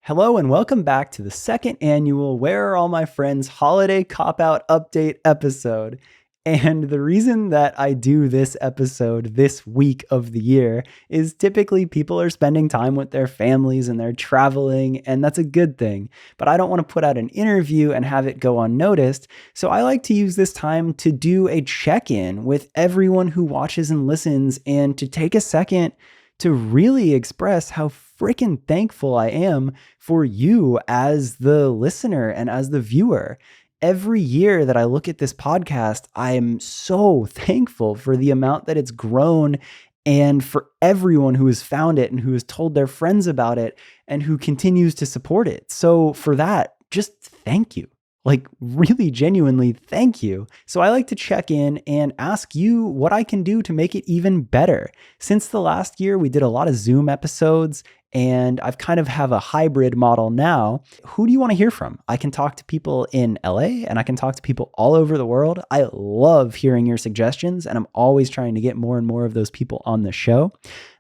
Hello and welcome back to the second annual Where Are All My Friends Holiday Cop-Out Update episode. And the reason that I do this episode this week of the year is typically people are spending time with their families and they're traveling, and that's a good thing. But I don't want to put out an interview and have it go unnoticed. So I like to use this time to do a check-in with everyone who watches and listens and to take a second to really express how freaking thankful I am for you as the listener and as the viewer. Every year that I look at this podcast, I am so thankful for the amount that it's grown and for everyone who has found it and who has told their friends about it and who continues to support it. So for that, just thank you. Like, really genuinely, thank you. So I like to check in and ask you what I can do to make it even better. Since the last year, we did a lot of Zoom episodes, and I've kind of have a hybrid model now. Who do you want to hear from? I can talk to people in LA and I can talk to people all over the world. I love hearing your suggestions, and I'm always trying to get more and more of those people on the show.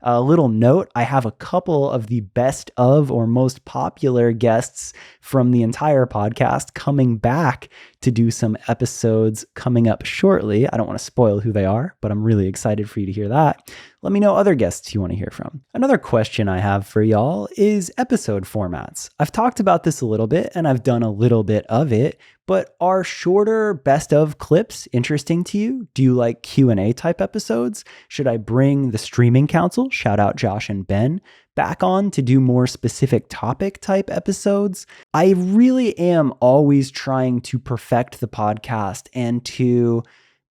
A little note, I have a couple of the best of or most popular guests from the entire podcast coming back to do some episodes coming up shortly. I don't want to spoil who they are, but I'm really excited for you to hear that. Let me know other guests you want to hear from. Another question I have for y'all is episode formats. I've talked about this a little bit and I've done a little bit of it, but are shorter best of clips interesting to you? Do you like Q&A type episodes? Should I bring the streaming council, shout out Josh and Ben, back on to do more specific topic type episodes? I really am always trying to perfect the podcast and to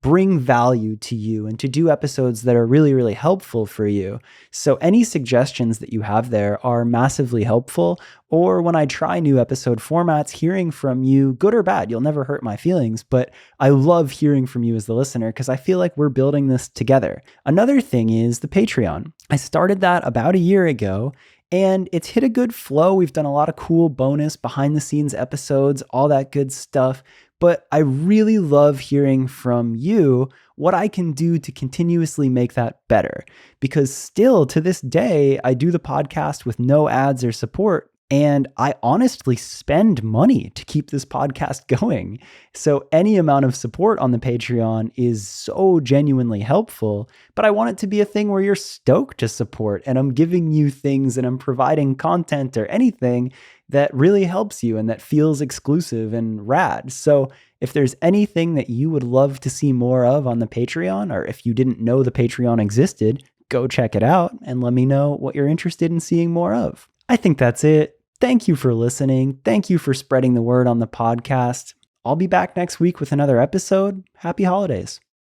bring value to you and to do episodes that are really, really helpful for you. So any suggestions that you have there are massively helpful. Or when I try new episode formats, hearing from you, good or bad, you'll never hurt my feelings, but I love hearing from you as the listener because I feel like we're building this together. Another thing is the Patreon. I started that about a year ago, and it's hit a good flow. We've done a lot of cool bonus behind the scenes episodes, all that good stuff. But I really love hearing from you what I can do to continuously make that better. Because still to this day, I do the podcast with no ads or support. And I honestly spend money to keep this podcast going. So any amount of support on the Patreon is so genuinely helpful, but I want it to be a thing where you're stoked to support and I'm giving you things and I'm providing content or anything that really helps you and that feels exclusive and rad. So if there's anything that you would love to see more of on the Patreon, or if you didn't know the Patreon existed, go check it out and let me know what you're interested in seeing more of. I think that's it. Thank you for listening. Thank you for spreading the word on the podcast. I'll be back next week with another episode. Happy holidays.